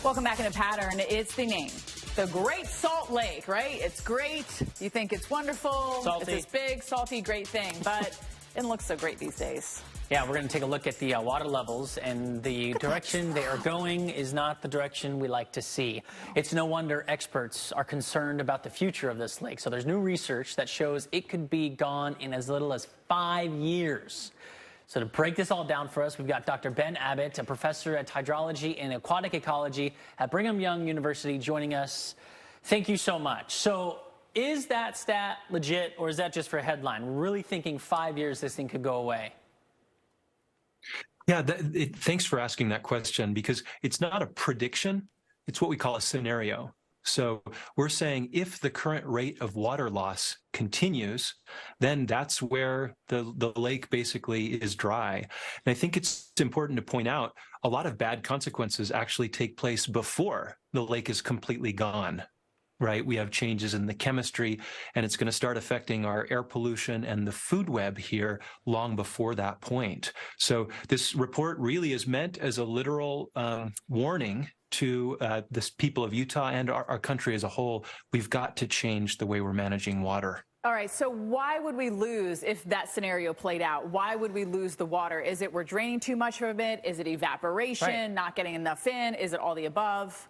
Welcome back into Pattrn. It's the name. The Great Salt Lake, right? It's great. You think it's wonderful. Salty. It's this big, salty, great thing. But it doesn't look so great these days. Yeah, we're going to take a look at the water levels, and the direction they are going is not the direction we like to see. It's no wonder experts are concerned about the future of this lake. So there's new research that shows it could be gone in as little as 5 years. So to break this all down for us, we've got Dr. Ben Abbott, a professor at hydrology and aquatic ecology at Brigham Young University, joining us. Thank you so much. So is that stat legit, or is that just for a headline? We're really thinking 5 years this thing could go away. Yeah, thanks for asking that question, because it's not a prediction. It's what we call a scenario. So we're saying if the current rate of water loss continues, then that's where the lake basically is dry. And I think it's important to point out a lot of bad consequences actually take place before the lake is completely gone. Right? We have changes in the chemistry, and it's going to start affecting our air pollution and the food web here long before that point. So this report really is meant as a literal warning to the people of Utah and our country as a whole. We've got to change the way we're managing water. All right, so why would we lose if that scenario played out? Why would we lose the water? Is it we're draining too much of it? Is it evaporation, right, not getting enough in? Is it all the above?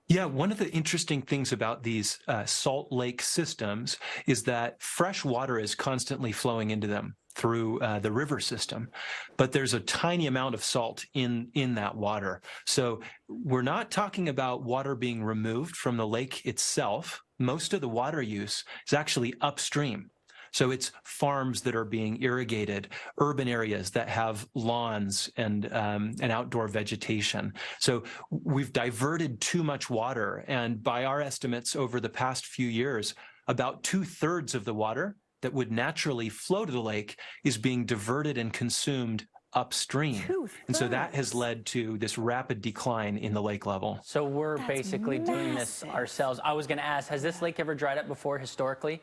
Yeah, one of the interesting things about these salt lake systems is that fresh water is constantly flowing into them through the river system, but there's a tiny amount of salt in that water. So we're not talking about water being removed from the lake itself. Most of the water use is actually upstream. So it's farms that are being irrigated, urban areas that have lawns and outdoor vegetation. So we've diverted too much water. And by our estimates over the past few years, about 2/3 of the water that would naturally flow to the lake is being diverted and consumed upstream. 2/3. And so that has led to this rapid decline in the lake level. So we're That's basically doing this massive. ourselves. I was going to ask, has this lake ever dried up before historically?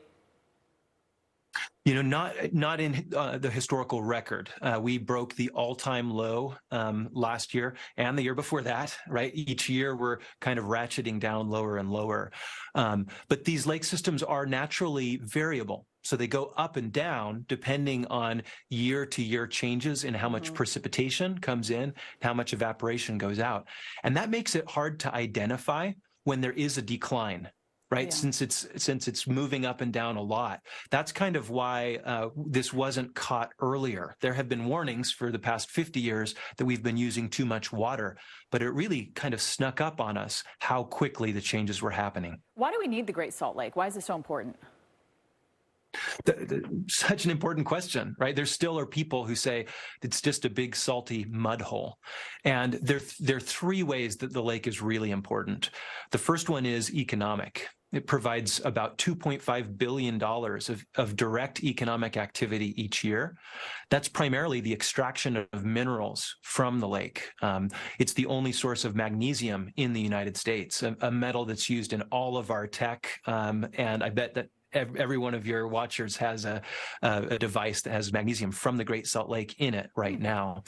You know, not in the historical record. We broke the all-time low last year and the year before that, right? Each year we're kind of ratcheting down lower and lower. But these lake systems are naturally variable. So they go up and down depending on year-to-year changes in how much precipitation comes in, how much evaporation goes out. And that makes it hard to identify when there is a decline. Right, Yeah. since it's moving up and down a lot. That's kind of why this wasn't caught earlier. There have been warnings for the past 50 years that we've been using too much water, but it really kind of snuck up on us how quickly the changes were happening. Why do we need the Great Salt Lake? Why is it so important? Such an important question, right? There still are people who say it's just a big salty mud hole. And there are three ways that the lake is really important. The first one is economic. It provides about $2.5 billion of direct economic activity each year. That's primarily the extraction of minerals from the lake. It's the only source of magnesium in the United States, a metal that's used in all of our tech. And I bet that every one of your watchers has a device that has magnesium from the Great Salt Lake in it right now.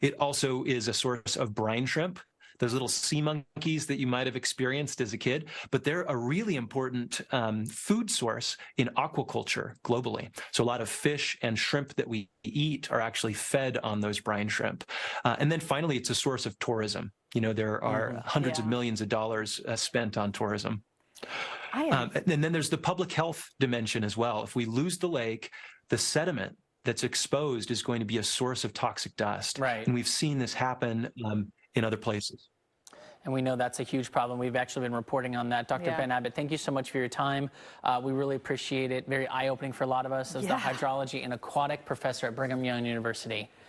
It also is a source of brine shrimp, those little sea monkeys that you might have experienced as a kid, but they're a really important food source in aquaculture globally. So a lot of fish and shrimp that we eat are actually fed on those brine shrimp. And then finally, it's a source of tourism. You know, there are hundreds of millions of dollars spent on tourism. And then there's the public health dimension as well. If we lose the lake, the sediment that's exposed is going to be a source of toxic dust. Right. And we've seen this happen in other places. And we know that's a huge problem. We've actually been reporting on that. Dr. Ben Abbott, thank you so much for your time. We really appreciate it. Very eye-opening for a lot of us as the hydrology and aquatic professor at Brigham Young University.